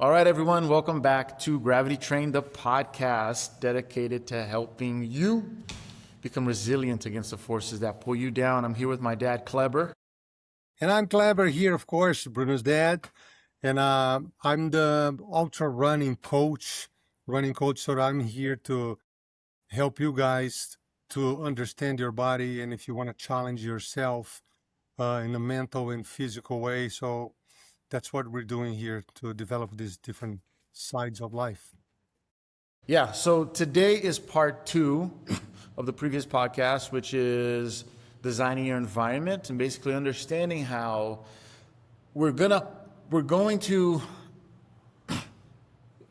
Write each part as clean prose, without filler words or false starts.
All right, everyone, welcome back to Gravity Train, the podcast dedicated to helping you become resilient against the forces that pull you down. I'm here with my dad, Cleber. And I'm Cleber here, of course, Bruno's dad. And I'm the ultra running coach. So I'm here to help you guys to understand your body and if you want to challenge yourself in a mental and physical way. So that's what we're doing here to develop these different sides of life. Yeah, so today is part 2 of the previous podcast, which is designing your environment and basically understanding how we're going to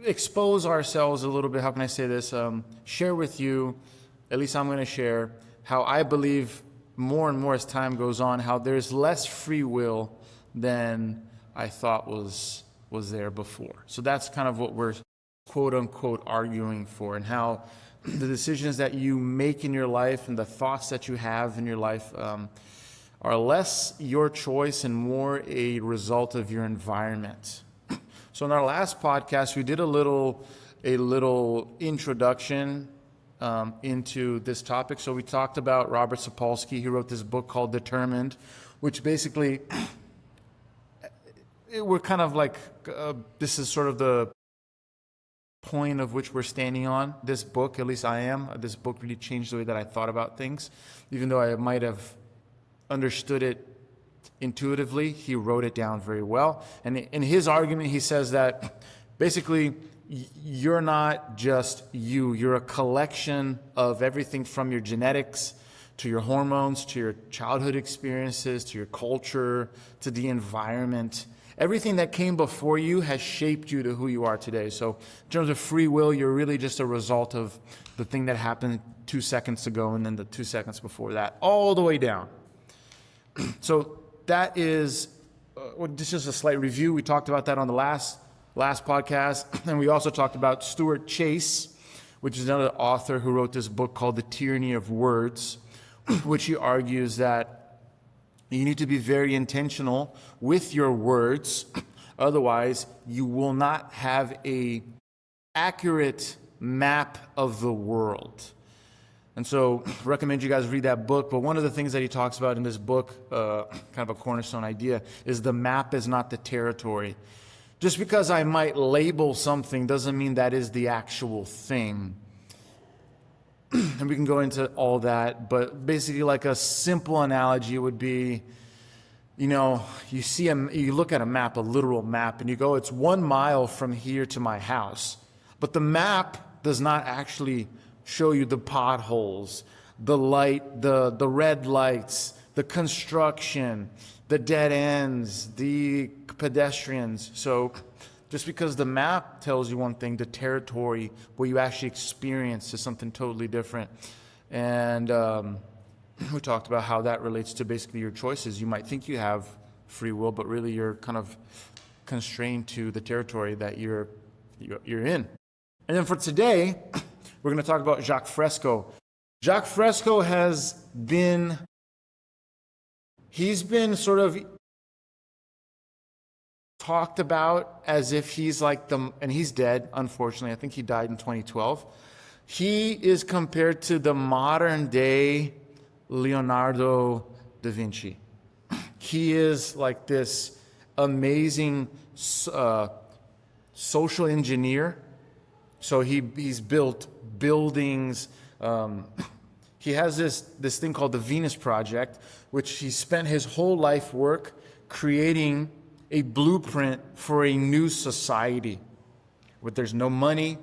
expose ourselves a little bit. How can I say this? Share with you, at least I'm going to share, how I believe more and more as time goes on, how there's less free will than I thought was there before. So that's kind of what we're quote unquote arguing for, and how the decisions that you make in your life and the thoughts that you have in your life are less your choice and more a result of your environment. So in our last podcast, we did a little introduction into this topic. So we talked about Robert Sapolsky. He wrote this book called Determined, which basically we're kind of like this is sort of the point of which we're standing on. This book, at least I am. This book really changed the way that I thought about things, even though I might have understood it intuitively. He wrote it down very well. And in his argument, he says that basically you're not just you. You're a collection of everything from your genetics to your hormones, to your childhood experiences, to your culture, to the environment. Everything that came before you has shaped you to who you are today. So in terms of free will, you're really just a result of the thing that happened 2 seconds ago and then the 2 seconds before that, all the way down. So that is, this is a slight review. We talked about that on the last podcast. And we also talked about Stuart Chase, which is another author who wrote this book called The Tyranny of Words, which he argues that you need to be very intentional with your words. Otherwise, you will not have an accurate map of the world. And so I recommend you guys read that book. But one of the things that he talks about in this book, kind of a cornerstone idea, is the map is not the territory. Just because I might label something doesn't mean that is the actual thing. And we can go into all that, but basically like a simple analogy would be, you look at a map, a literal map, and you go, it's 1 mile from here to my house. But the map does not actually show you the potholes, the light, the red lights, the construction, the dead ends, the pedestrians. So just because the map tells you one thing, the territory, what you actually experience is something totally different. And we talked about how that relates to basically your choices. You might think you have free will, but really you're kind of constrained to the territory that you're in. And then for today, we're going to talk about Jacques Fresco. Jacques Fresco he's been sort of talked about as if he's like and he's dead, unfortunately. I think he died in 2012. He is compared to the modern day Leonardo da Vinci. He is like this amazing social engineer. So he's built buildings. He has this thing called the Venus Project, which he spent his whole life work creating a blueprint for a new society where there's no money,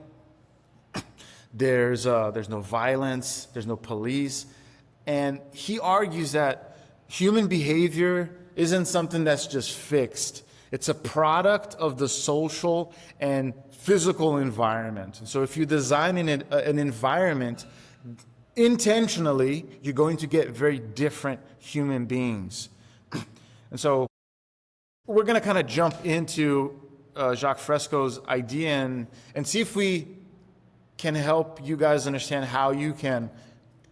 there's no violence, there's no police. And he argues that human behavior isn't something that's just fixed. It's a product of the social and physical environment. And so if you design an environment intentionally, you're going to get very different human beings. And so we're going to kind of jump into Jacques Fresco's idea and see if we can help you guys understand how you can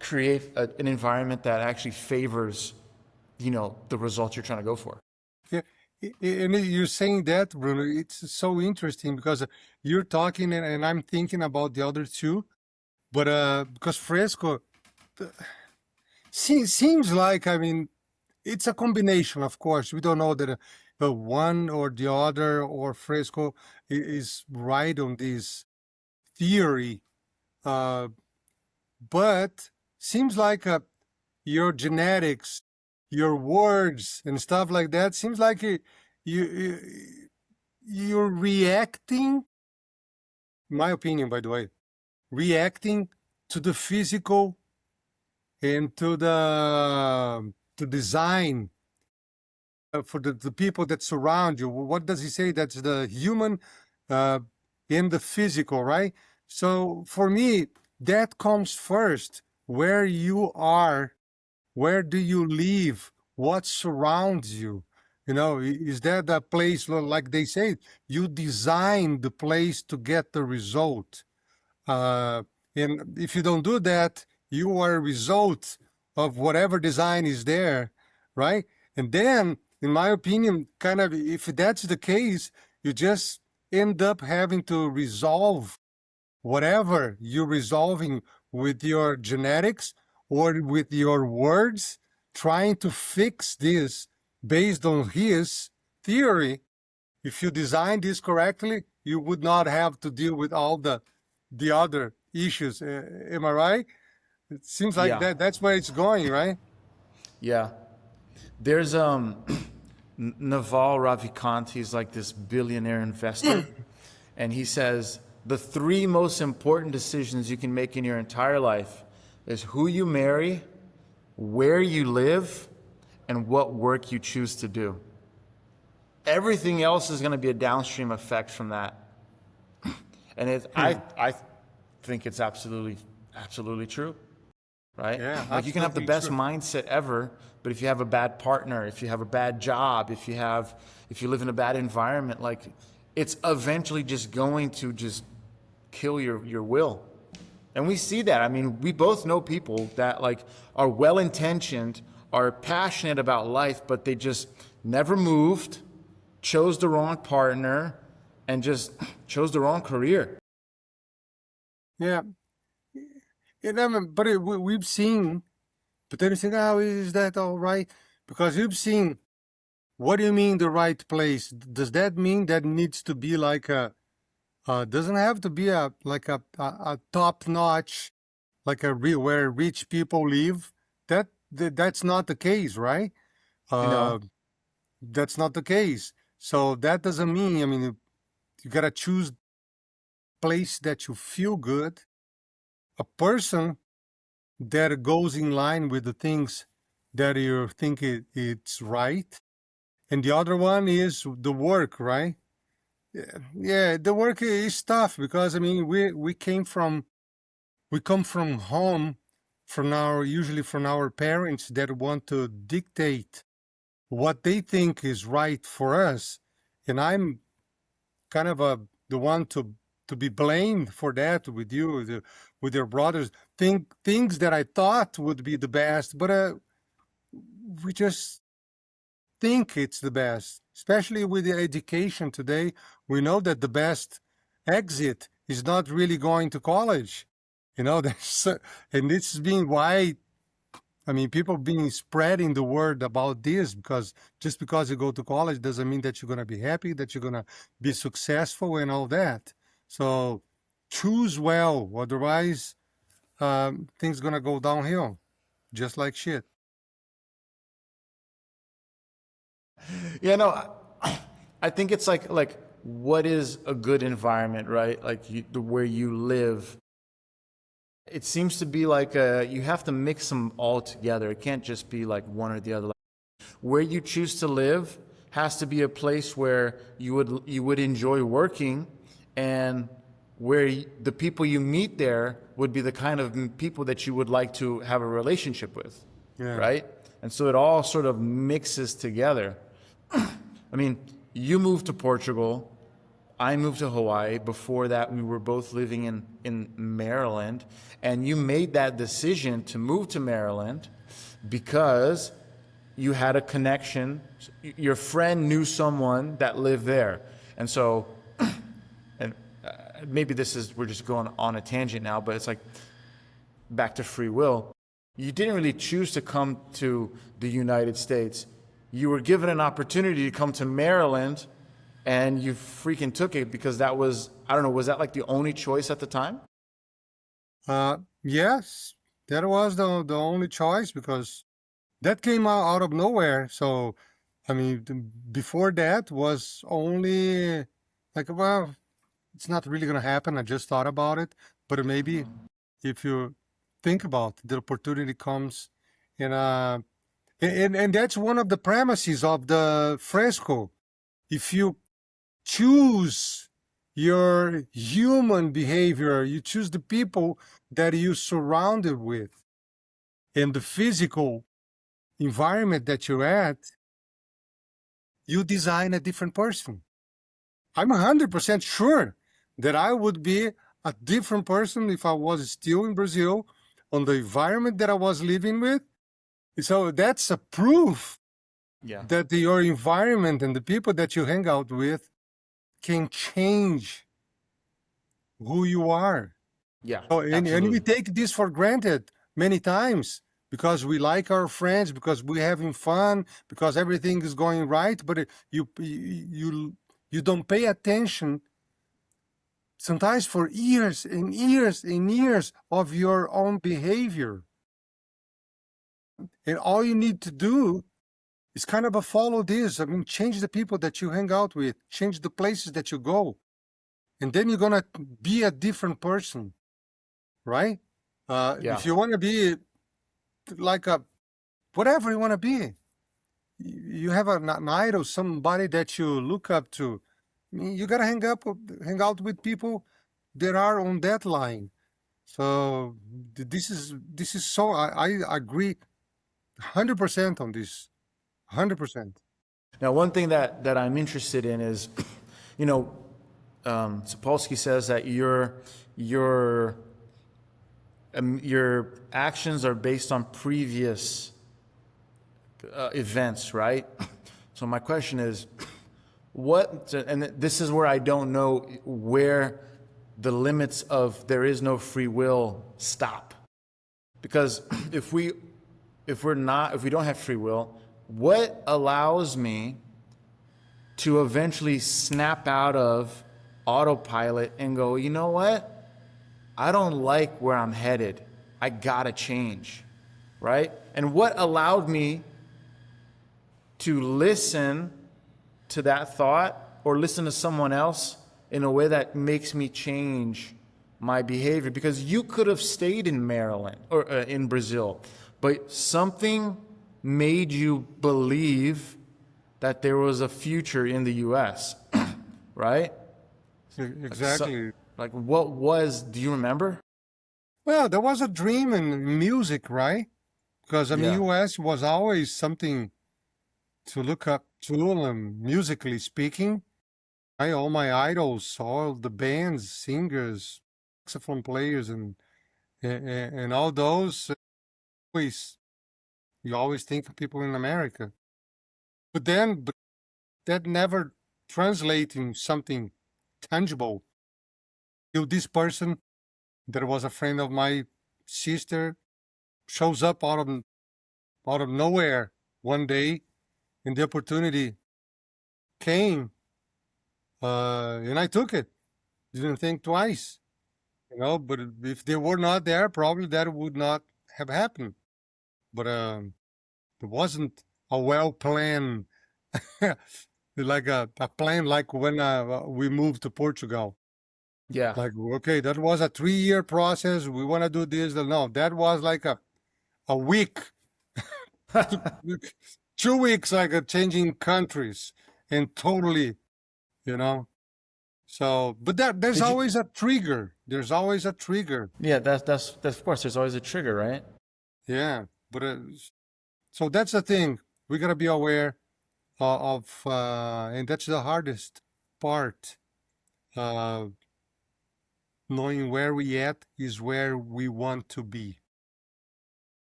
create an environment that actually favors, the results you're trying to go for. Yeah. And you're saying that, Bruno, it's so interesting because you're talking and I'm thinking about the other two, but because Fresco seems like, I mean, it's a combination, of course. We don't know that one or the other or Fresco is right on this theory, uh, but seems like your genetics, your words and stuff like that seems like you you're reacting, in my opinion, by the way, reacting to the physical and to design for the people that surround you. What does he say? That's the human uh, and the physical, right? So for me, that comes first. Where you are, where do you live, what surrounds you? You know, is that a place, like they say, you design the place to get the result. Uh, and if you don't do that, you are a result of whatever design is there, right? And then, in my opinion, kind of, if that's the case, you just end up having to resolve whatever you're resolving with your genetics or with your words, trying to fix this based on his theory. If you design this correctly, you would not have to deal with all the other issues. Am I right? It seems like Yeah, that's where it's going, right? yeah. There's Naval Ravikant. He's like this billionaire investor, and he says the three most important decisions you can make in your entire life is who you marry, where you live, and what work you choose to do. Everything else is going to be a downstream effect from that. And I think it's absolutely true, right? Yeah, Like you can have the absolutely best true. mindset ever, but if you have a bad partner, if you have a bad job, if you live in a bad environment, like it's eventually just going to just kill your will. And we see that. I mean, we both know people that like are well intentioned, are passionate about life, but they just never moved, chose the wrong partner, and just chose the wrong career. Yeah, and but we've seen. But then you say, "Oh, is that all right?" Because you've seen. What do you mean the right place? Does that mean that needs to be like a? Doesn't have to be a like a top notch, like a where rich people live. That's not the case, right? You know, Uh, that's not the case. So that doesn't mean. I mean, you gotta choose place that you feel good. A person that goes in line with the things that you think it's right, and the other one is the work, right? Yeah, the work is tough because I mean we come from home from our usually from our parents that want to dictate what they think is right for us, and I'm kind of the one to be blamed for that with you with your brothers. Things that I thought would be the best, but we just think it's the best. Especially with the education today, we know that the best exit is not really going to college. You know, and this has been why I mean, people been spreading the word about this because just because you go to college doesn't mean that you're going to be happy, that you're going to be successful and all that. So choose well, otherwise things going to go downhill, just like shit. yeah, no, I think it's like what is a good environment, right? Like where you live. It seems to be like you have to mix them all together. It can't just be like one or the other. Where you choose to live has to be a place where you would enjoy working, and where the people you meet there would be the kind of people that you would like to have a relationship with, Yeah. right? And so it all sort of mixes together. I mean, you moved to Portugal. I moved to Hawaii. Before that, we were both living in Maryland. And you made that decision to move to Maryland because you had a connection. Your friend knew someone that lived there. And so, and maybe we're just going on a tangent now, but it's like back to free will. You didn't really choose to come to the United States. You were given an opportunity to come to Maryland, and you freaking took it because that was, I don't know, was that like the only choice at the time? Yes, that was the only choice because that came out of nowhere. So, I mean, before that was only like, well, it's not really going to happen. I just thought about it. But maybe if you think about it, the opportunity comes in and that's one of the premises of the Fresco. If you choose your human behavior, you choose the people that you surrounded with and the physical environment that you're at, you design a different person. I'm 100% sure that I would be a different person if I was still in Brazil on the environment that I was living with. So that's a proof Yeah. that your environment and the people that you hang out with can change who you are. Yeah, Oh, and we absolutely. take this for granted many times because we like our friends, because we're having fun, because everything is going right. But you don't pay attention sometimes for years and years and years of your own behavior. And all you need to do is kind of follow this. I mean, change the people that you hang out with, change the places that you go, and then you're gonna be a different person, right? Yeah. If you want to be like a whatever you want to be, you have an idol, somebody that you look up to. I mean, you gotta hang out with people that are on that line. So this is so I agree 100% on this, 100%. Now, one thing that I'm interested in is, you know, Sapolsky says that your actions are based on previous events, right? So my question is, and this is where I don't know where the limits of there is no free will stop. Because if we don't have free will, what allows me to eventually snap out of autopilot and go, you know what? I don't like where I'm headed. I gotta change, right? And what allowed me to listen to that thought or listen to someone else in a way that makes me change my behavior? Because you could have stayed in Maryland or in Brazil, but something made you believe that there was a future in the US, right? Exactly. Like what was, do you remember? Well, there was a dream in music, right? Because I mean, Yeah. U.S. was always something to look up to, musically speaking. All my idols, all the bands, singers, saxophone players, and all those. Always, you always think of people in America, but that never translates in something tangible. Till this person that was a friend of my sister shows up out of nowhere one day, and the opportunity came, and I took it. Didn't think twice, But if they were not there, probably that would not have happened. But it wasn't a well planned, like a plan like when we moved to Portugal. Yeah. Like, okay, that was a 3-year process. We want to do this. No, that was like a week, 2 weeks, like changing countries and totally, you know. So, but there's Did you? always a trigger. There's always a trigger. Yeah, that's of course. There's always a trigger, right? Yeah, but so that's the thing. We gotta be aware and that's the hardest part. Uh, Knowing where we at is where we want to be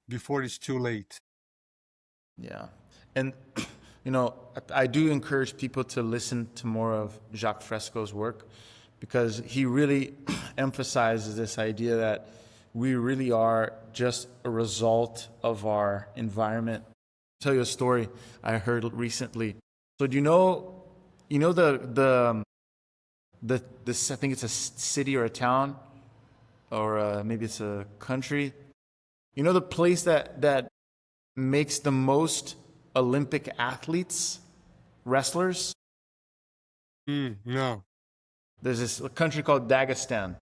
before it's too late. Yeah. And, I do encourage people to listen to more of Jacques Fresco's work because he really emphasizes this idea that we really are just a result of our environment. I'll tell you a story I heard recently. So do this, I think it's a city or a town or maybe it's a country. You know the place that makes the most Olympic athletes, wrestlers? No. There's this country called Dagestan.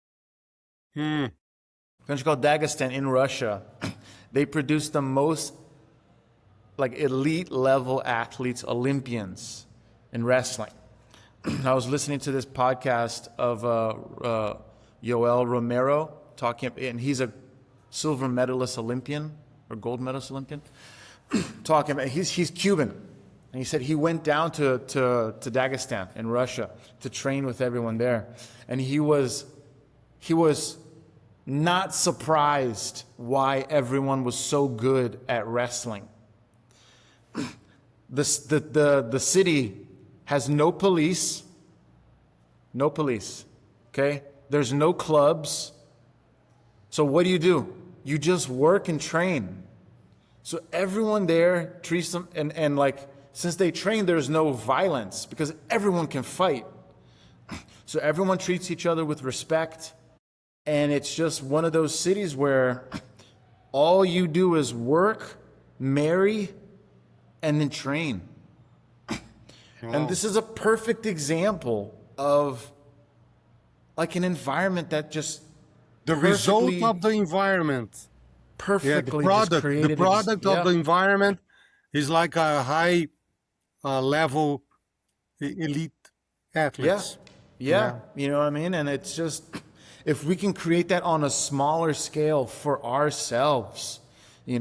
Hmm. A country called Dagestan in Russia. They produce the most like elite level athletes, Olympians in wrestling. I was listening to this podcast of Yoel Romero talking, and he's a silver medalist Olympian or gold medalist Olympian. Talking about he's Cuban, and he said he went down to Dagestan in Russia to train with everyone there, and he was not surprised why everyone was so good at wrestling. The city has no police, okay? There's no clubs. So what do? You just work and train. So everyone there treats them, and like, since they train, there's no violence because everyone can fight. So everyone treats each other with respect. And it's just one of those cities where all you do is work, marry, and then train. Wow. And this is a perfect example of like an environment that just the result of the environment. Perfectly the product of the environment is like a high level elite athletes. Yeah, you know what I mean? And it's just, if we can create that on a smaller scale for ourselves, I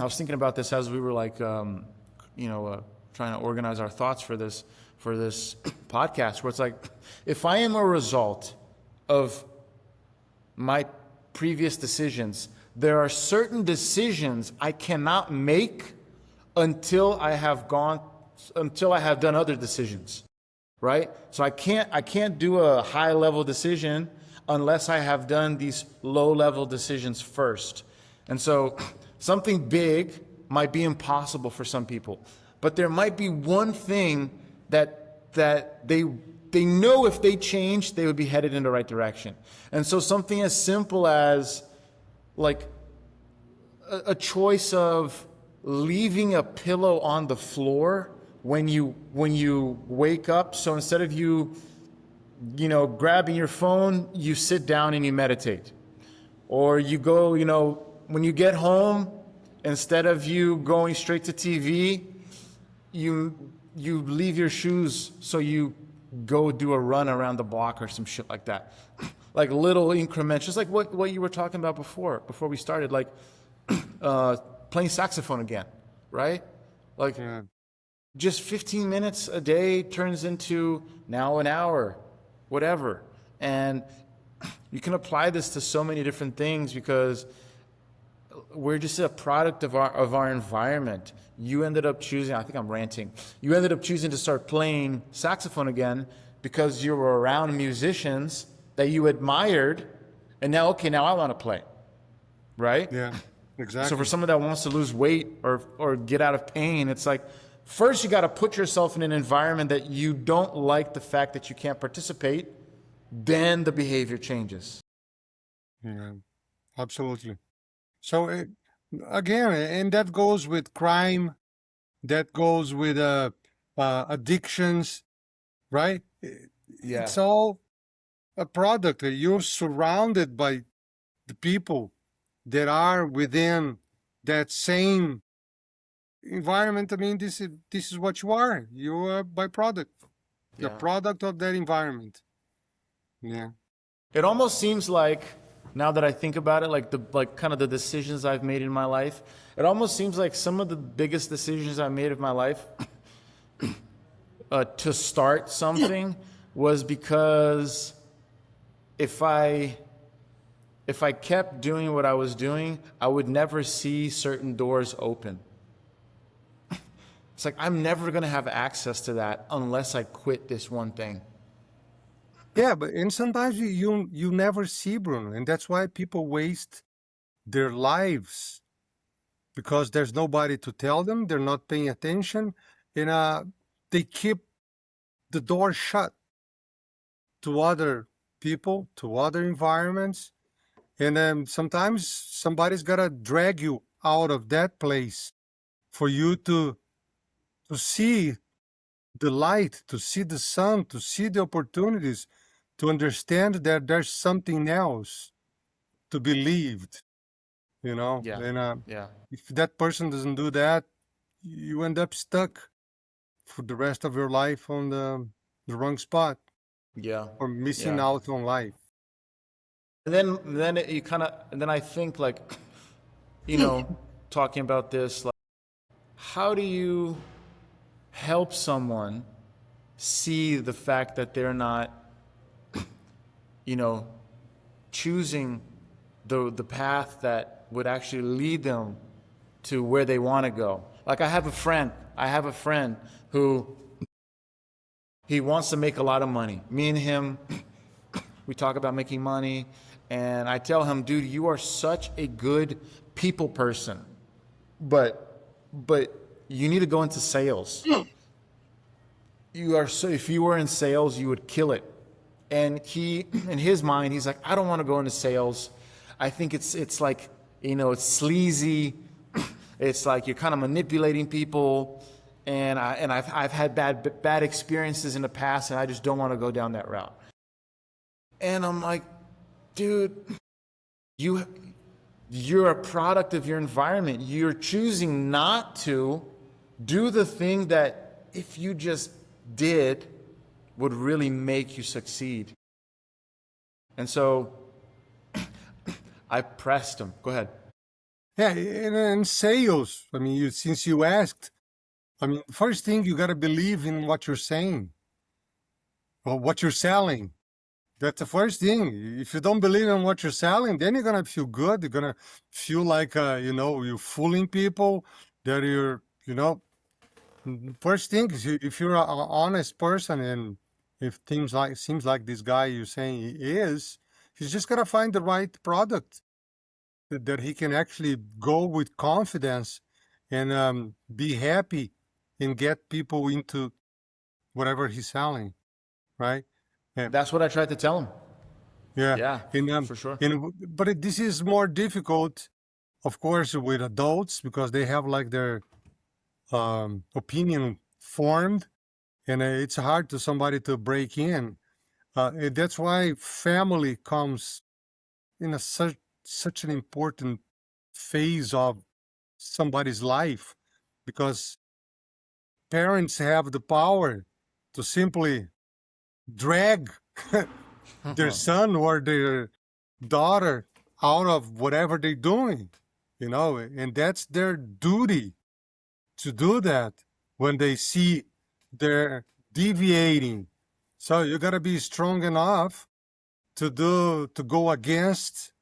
was thinking about this as we were like, trying to organize our thoughts for this podcast, where it's like, if I am a result of my previous decisions, there are certain decisions I cannot make until I have done other decisions, right? So I can't do a high level decision unless I have done these low level decisions first. And so something big might be impossible for some people, but there might be one thing that they know if they change, they would be headed in the right direction. And so something as simple as like a choice of leaving a pillow on the floor when you wake up. So instead of you grabbing your phone, you sit down and you meditate. Or you go, when you get home, instead of you going straight to TV, you leave your shoes so you go do a run around the block or some shit like that. Like little increments, just like what you were talking about before we started, like playing saxophone again, right? Like just 15 minutes a day turns into now an hour, whatever. And you can apply this to so many different things because we're just a product of our environment. You ended up choosing, I think I'm ranting, you ended up choosing to start playing saxophone again because you were around musicians that you admired, and now I want to play, right? Yeah, exactly. So for someone that wants to lose weight or get out of pain, it's like, first you got to put yourself in an environment that you don't like the fact that you can't participate, then the behavior changes. Yeah, absolutely. So again, and that goes with crime, that goes with addictions, right? Yeah. It's all a product. You're surrounded by the people that are within that same environment. I mean, this is what you are. You are a byproduct, the product of that environment. Yeah. It almost seems like, now that I think about it, like kind of the decisions I've made in my life, it almost seems like some of the biggest decisions I made of my life to start something was because if I kept doing what I was doing, I would never see certain doors open. It's like, I'm never going to have access to that unless I quit this one thing. Yeah, but and sometimes you never see, Bruno, and that's why people waste their lives because there's nobody to tell them. They're not paying attention, and they keep the door shut to other people, to other environments, and then sometimes somebody's gotta drag you out of that place for you to see the light, to see the sun, to see the opportunities, to understand that there's something else to believed, you know. Yeah. And Yeah. if that person doesn't do that, you end up stuck for the rest of your life on the wrong spot Yeah. or missing Yeah. out on life. And then you kind of, and then I think like, talking about this, like, how do you help someone see the fact that they're not, choosing the path that would actually lead them to where they want to go? Like I have a friend who he wants to make a lot of money. Me and him, we talk about making money, and I tell him, dude, you are such a good people person, but you need to go into sales. If you were in sales, you would kill it. And he, in his mind, he's like, I don't want to go into sales. I think it's like, it's sleazy. It's like you're kind of manipulating people, and I've had bad experiences in the past, and I just don't want to go down that route. And I'm like, dude, you're a product of your environment. You're choosing not to do the thing that if you just did would really make you succeed. And so I pressed him. Go ahead. Yeah, and sales. I mean, since you asked, I mean, first thing you got to believe in what you're saying or what you're selling. That's the first thing. If you don't believe in what you're selling, then you're gonna feel good. You're gonna feel like you're fooling people. That first thing is if you're an honest person, and if seems like this guy you're saying he is, he's just gonna find the right product that he can actually go with confidence and be happy and get people into whatever he's selling, right? That's what I tried to tell him. Yeah, Yeah, for sure. But this is more difficult, of course, with adults because they have like their opinion formed, and it's hard to somebody to break in. And that's why family comes in such an important phase of somebody's life, because parents have the power to simply drag their son or their daughter out of whatever they're doing, and that's their duty to do that when they see they're deviating. So you got to be strong enough to go against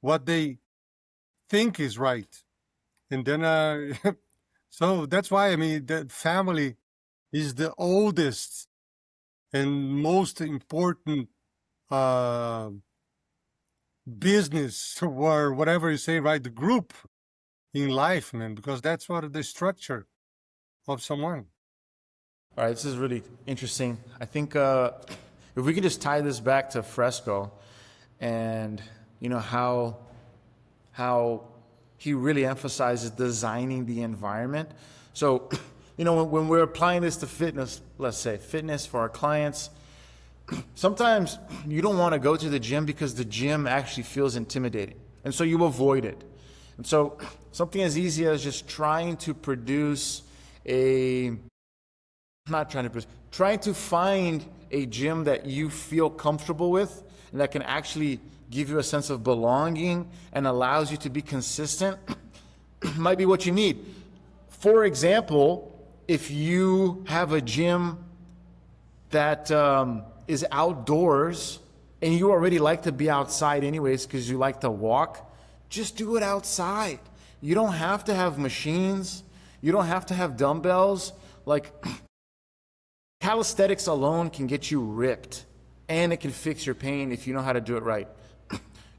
what they think is right. And then so that's why I mean the family is the oldest and most important business or whatever you say, right? The group in life, man, because that's what the structure of someone. All right, this is really interesting. I think if we can just tie this back to Fresco, and how he really emphasizes designing the environment. So, when we're applying this to fitness, let's say fitness for our clients, sometimes you don't want to go to the gym because the gym actually feels intimidating, and so you avoid it. And so something as easy as just trying to find a gym that you feel comfortable with and that can actually give you a sense of belonging and allows you to be consistent might be what you need. For example, if you have a gym that is outdoors and you already like to be outside anyways because you like to walk, just do it outside. You don't have to have machines. You don't have to have dumbbells. Like, calisthenics alone can get you ripped, and it can fix your pain if you know how to do it right.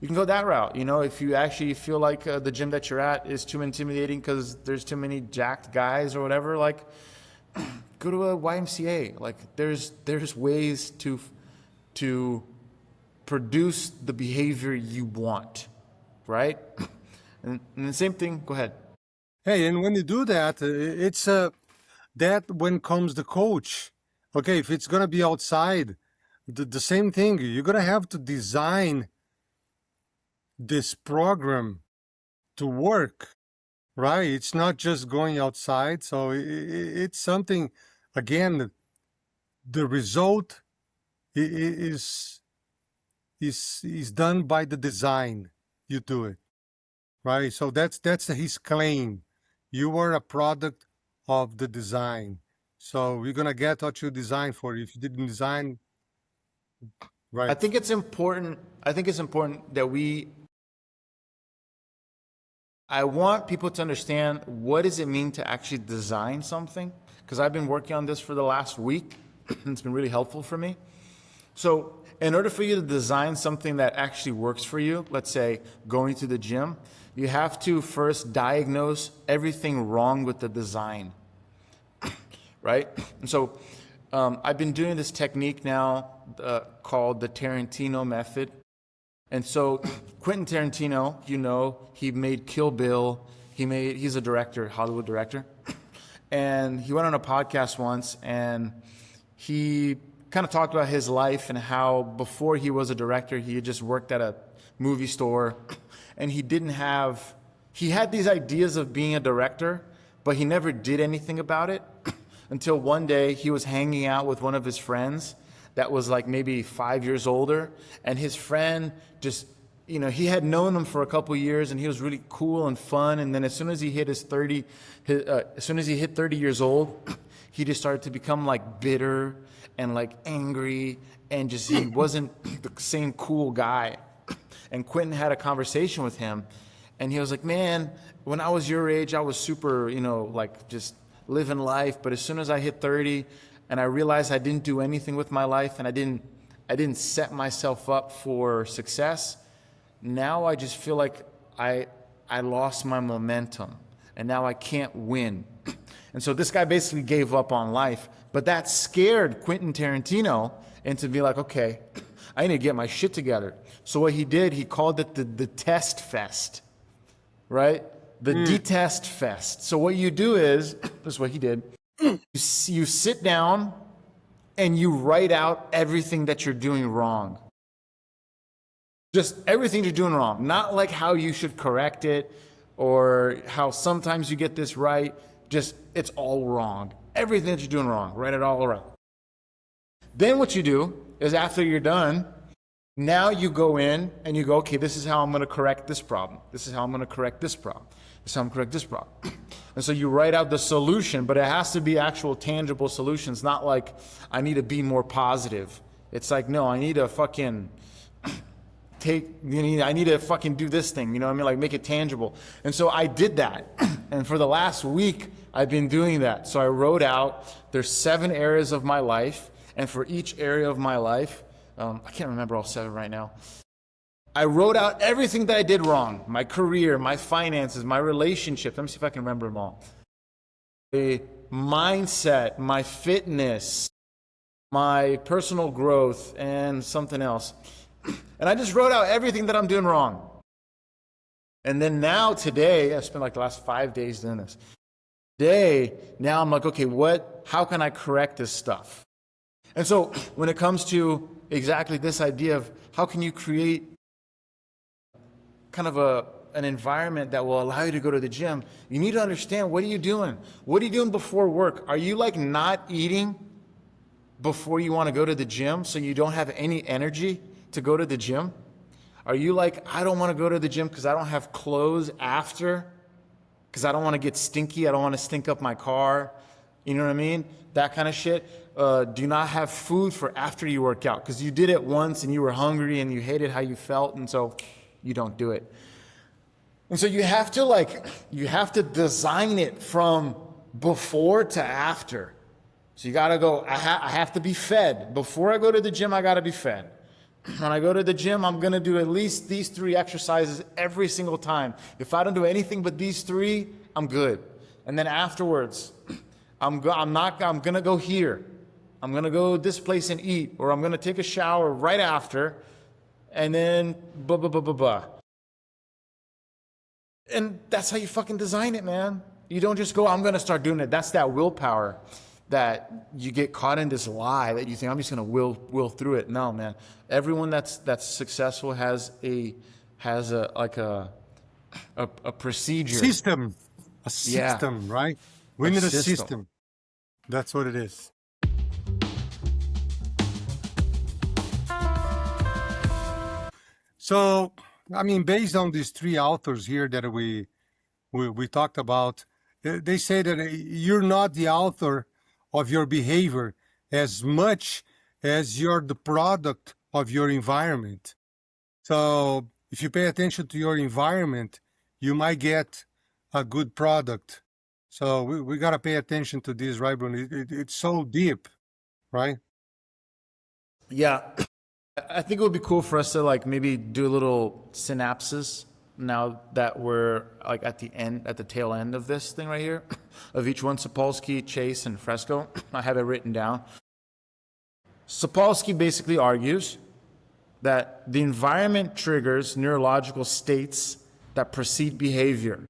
You can go that route. If you actually feel like the gym that you're at is too intimidating because there's too many jacked guys or whatever, like, go to a YMCA. Like, there's ways to produce the behavior you want, right? And the same thing, go ahead. Hey, and when you do that, it's that when comes the coach. Okay, if it's gonna be outside, the same thing. You're gonna have to design this program to work, right? It's not just going outside. So it's something. Again, the result is done by the design. You do it, right? So that's his claim. You are a product of the design. So you're gonna get what you design for. If you didn't design, right? I think it's important that I want people to understand, what does it mean to actually design something? Because I've been working on this for the last week. It's been really helpful for me. So in order for you to design something that actually works for you, let's say going to the gym, you have to first diagnose everything wrong with the design, right? And so I've been doing this technique now called the Tarantino method. And so Quentin Tarantino, he made Kill Bill. He's a director, Hollywood director. And he went on a podcast once, and he kind of talked about his life and how before he was a director, he had just worked at a movie store, and he had these ideas of being a director, but he never did anything about it until one day he was hanging out with one of his friends that was like maybe 5 years older, and his friend just, he had known him for a couple years, and he was really cool and fun. And then as soon as he hit 30 years old, he just started to become like bitter and like angry, and just he wasn't the same cool guy. And Quentin had a conversation with him, and he was like, "Man, when I was your age, I was super, like just living life. But as soon as I hit 30, and I realized I didn't do anything with my life, and I didn't set myself up for success, now I just feel like I lost my momentum, and now I can't win." And so this guy basically gave up on life, but that scared Quentin Tarantino into be like, okay, I need to get my shit together. So what he did, he called it the test fest, right? The detest fest. So what you do is, this is what he did, you sit down and you write out everything that you're doing wrong. Just everything you're doing wrong. Not like how you should correct it or how sometimes you get this right. Just, it's all wrong. Everything that you're doing wrong. Write it all around. Then what you do is after you're done, now you go in and you go, okay, this is how I'm going to correct this problem. This is how I'm going to correct this problem. This is how I'm going to correct this problem. And so you write out the solution, but it has to be actual tangible solutions, not like I need to be more positive. It's like, no, I need to fucking I need to fucking do this thing, like make it tangible. And so I did that. And for the last week, I've been doing that. So I wrote out, there's 7 areas of my life. And for each area of my life, I can't remember all 7 right now. I wrote out everything that I did wrong. My career, my finances, my relationships. Let me see if I can remember them all. My mindset, my fitness, my personal growth, and something else. And I just wrote out everything that I'm doing wrong. And then now today, I spent like the last 5 days doing this. Today, now I'm like, okay, how can I correct this stuff? And so when it comes to exactly this idea of how can you create kind of an environment that will allow you to go to the gym, you need to understand, what are you doing? What are you doing before work? Are you like not eating before you want to go to the gym so you don't have any energy to go to the gym? Are you like, I don't want to go to the gym because I don't have clothes after, because I don't want to get stinky, I don't want to stink up my car, you know what I mean? That kind of shit. Do not have food for after you work out because you did it once and you were hungry and you hated how you felt, and so you don't do it. And so you have to design it from before to after. So you got to go, I have to be fed. Before I go to the gym, I got to be fed. When I go to the gym, I'm going to do at least these 3 exercises every single time. If I don't do anything but these 3, I'm good. And then afterwards, I'm going to go here. I'm going to go this place and eat, or I'm going to take a shower right after, and then blah, blah, blah, blah, blah. And that's how you fucking design it, man. You don't just go, I'm going to start doing it. That's that willpower that you get caught in this lie that you think, I'm just going to will through it. No, man. Everyone that's successful has a procedure. System. A system, right? We need a system. That's what it is. So, I mean, based on these 3 authors here that we talked about, they say that you're not the author of your behavior as much as you're the product of your environment. So if you pay attention to your environment, you might get a good product. So we got to pay attention to this, right, Bruno? It's so deep, right? Yeah. I think it would be cool for us to like maybe do a little synapses now that we're like at the tail end of this thing right here, of each one, Sapolsky, Chase, and Fresco. I have it written down. Sapolsky basically argues that the environment triggers neurological states that precede behavior.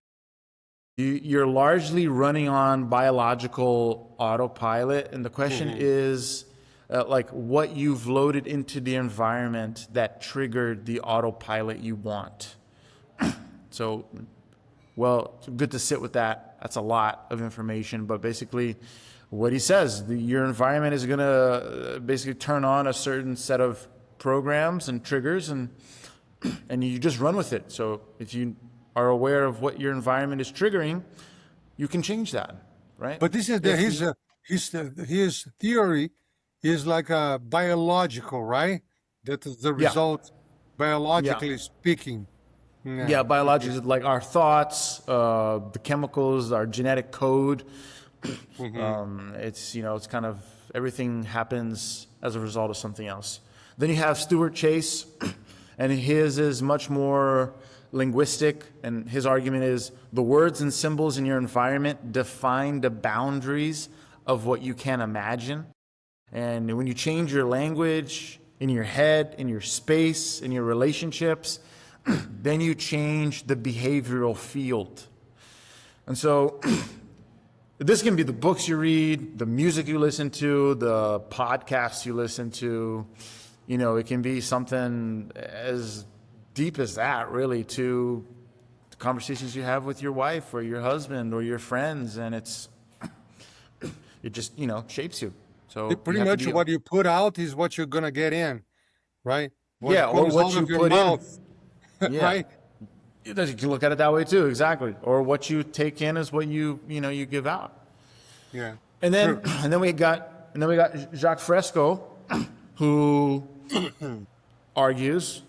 You're largely running on biological autopilot, and the question is like what you've loaded into the environment that triggered the autopilot you want. So, well, it's good to sit with that. That's a lot of information, but basically what he says, your environment is going to basically turn on a certain set of programs and triggers, and you just run with it. So if you are aware of what your environment is triggering, you can change that, right? But this is his theory is like a biological, right? That is the result, biologically speaking. Yeah, biologically, like our thoughts, the chemicals, our genetic code. It's it's kind of everything happens as a result of something else. Then you have Stuart Chase, and his is much more linguistic, and his argument is the words and symbols in your environment define the boundaries of what you can imagine. And when you change your language in your head, in your space, in your relationships, then you change the behavioral field. And so this can be the books you read, the music you listen to, the podcasts you listen to. It can be something as deep as that, really, to the conversations you have with your wife or your husband or your friends, and it just shapes you. So pretty much what you put out is what you're gonna get in, right? Or what you put in. Yeah. Right? You can look at it that way too, exactly. Or what you take in is what you give out. Yeah. And then we got Jacques Fresco, who argues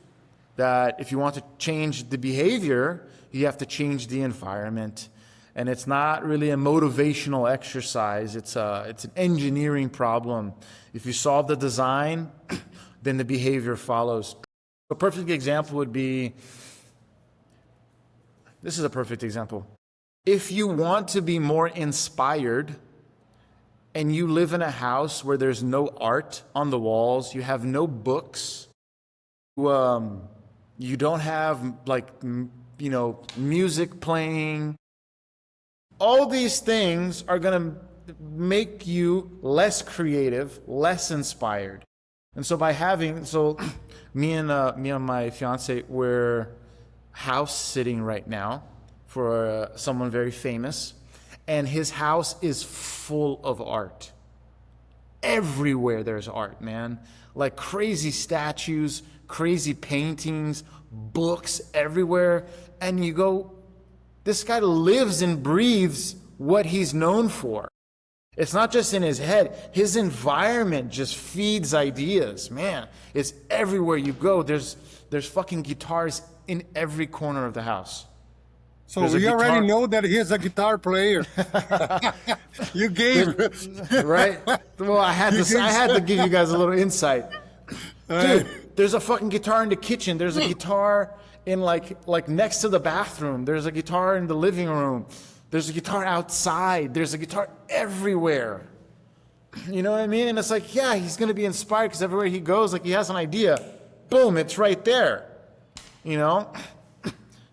that if you want to change the behavior, you have to change the environment. And it's not really a motivational exercise. It's an engineering problem. If you solve the design, then the behavior follows. A perfect example would be, this is a perfect example. If you want to be more inspired and you live in a house where there's no art on the walls, you have no books, you don't have music playing, all these things are going to make you less creative, less inspired. And so me and my fiance, we're house sitting right now for someone very famous, and his house is full of art. Everywhere there's art, man. Like crazy statues, crazy paintings, books everywhere. And you go, this guy lives and breathes what he's known for. It's not just in his head. His environment just feeds ideas, man. It's everywhere you go. There's fucking guitars in every corner of the house. So There's a we already guitar- know that he's a guitar player. You gave, right? Well, I had to give you guys a little insight. Dude, there's a fucking guitar in the kitchen. There's a guitar in like next to the bathroom. There's a guitar in the living room. There's a guitar outside. There's a guitar everywhere. You know what I mean? And it's like, yeah, he's going to be inspired because everywhere he goes, like he has an idea. Boom, it's right there. You know?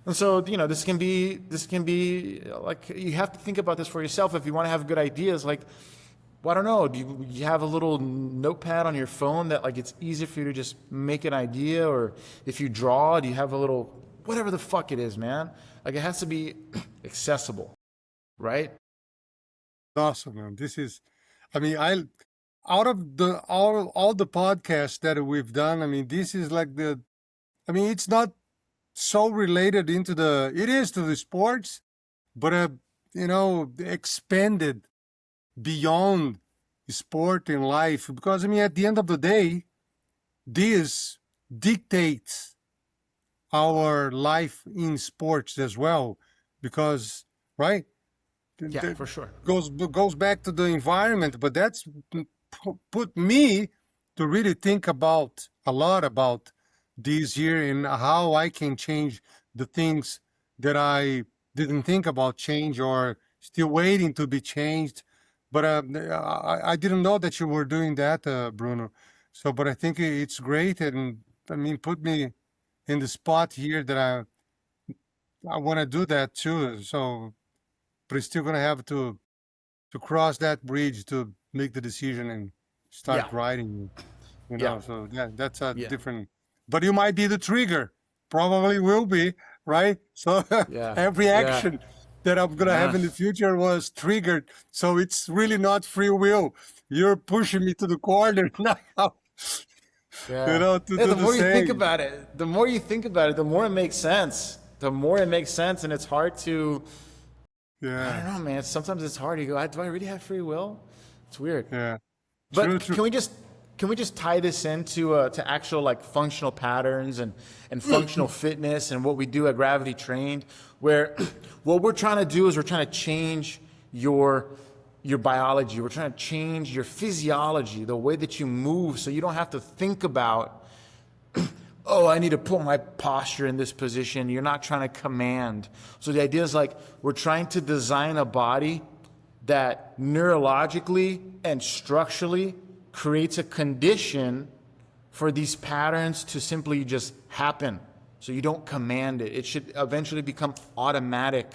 And so, you know, this can be like, you have to think about this for yourself. If you want to have good ideas, like, well, I don't know, do you have a little notepad on your phone that like it's easier for you to just make an idea? Or if you draw, do you have a little, whatever the fuck it is, man? Like it has to be accessible, right? awesome, man. This is, I mean, out of the all the podcasts that we've done, I mean, this is like it's not so related it is to the sports, but expanded beyond sport and life, because I mean, at the end of the day, this dictates our life in sports as well, because right, Yeah, for sure. goes back to the environment. But that's put me to really think about a lot about this year and how I can change the things that I didn't think about change or still waiting to be changed. But I didn't know that you were doing that, Bruno. So, but I think it's great, and I mean, put me in the spot here that I want to do that too. So, but it's still gonna have to cross that bridge to make the decision and start Yeah. writing. Yeah. So that's a Yeah. different. But you might be the trigger. Probably will be, right? So Yeah. every Yeah. action that I'm gonna have in the future was triggered. So it's really not free will. You're pushing me to the corner now. Yeah. To Yeah, do the the more you think same. about it, the more you think about it, the more it makes sense. The more it makes sense, and it's hard to, I Yeah, don't know, man. Sometimes it's hard. You go, do I really have free will? It's weird. yeah. But True, true. can we just tie this into to actual like functional patterns and functional fitness and what we do at Gravity Trained, where what we're trying to do is we're trying to change your biology. We're trying to change your physiology, the way that you move, so you don't have to think about, oh, I need to put my posture in this position. You're not trying to command. So the idea is like we're trying to design a body that neurologically and structurally creates a condition for these patterns to simply just happen. So you don't command it. It should eventually become automatic.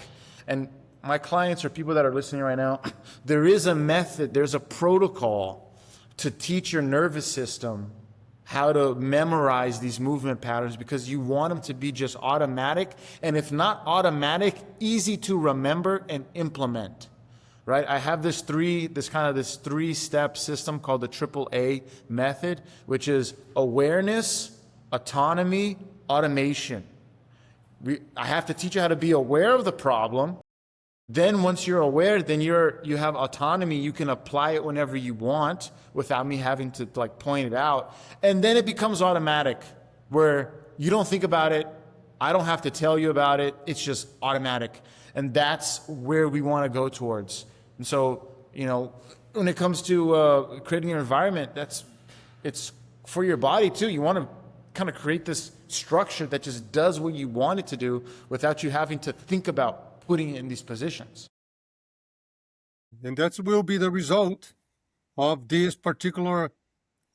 And my clients or people that are listening right now, there is a method, there's a protocol to teach your nervous system how to memorize these movement patterns, because you want them to be just automatic. And if not automatic, easy to remember and implement. Right? I have this three-step system called the AAA method, which is awareness, autonomy, automation. I have to teach you how to be aware of the problem. Then once you're aware, then you have autonomy. You can apply it whenever you want without me having to like point it out. And then it becomes automatic, where you don't think about it. I don't have to tell you about it. It's just automatic. And that's where we want to go towards. And so, when it comes to creating an environment, it's for your body too. You want to kind of create this structure that just does what you want it to do without you having to think about putting it in these positions. And that will be the result of this particular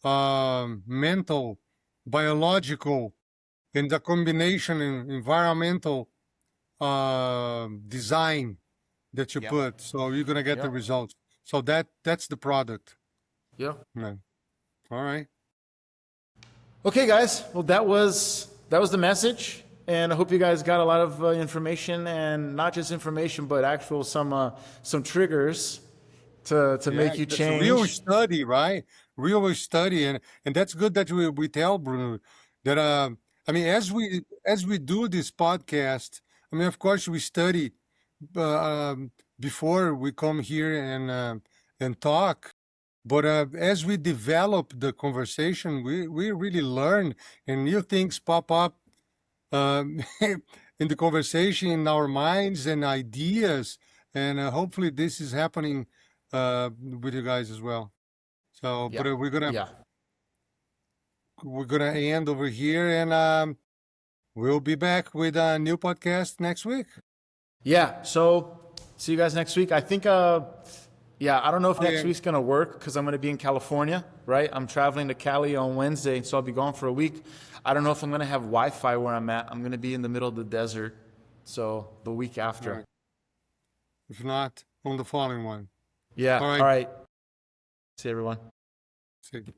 mental, biological, and the combination in environmental design that you Yep. put. So you're gonna get the Yep. results. So that's the product. Yeah. Yeah. All right. Okay, guys. Well, that was the message, and I hope you guys got a lot of information, and not just information, but actual some triggers to make you That's change. real study, right? Real study, and that's good that we tell Bruno that I mean, as we do this podcast, I mean, of course we study before we come here and talk. But as we develop the conversation, we really learn, and new things pop up. Um, in the conversation in our minds and ideas, and hopefully this is happening with you guys as well. So, Yeah. but Yeah. we're gonna end over here, and we'll be back with a new podcast next week. Yeah. So see you guys next week. I think, yeah, I don't know if next yeah. week's going to work because I'm going to be in California, right? I'm traveling to Cali on Wednesday, so I'll be gone for a week. I don't know if I'm going to have Wi-Fi where I'm at. I'm going to be in the middle of the desert. So the week after. All right. If not, on the following one. Yeah. All right. All right. See you, everyone. See you.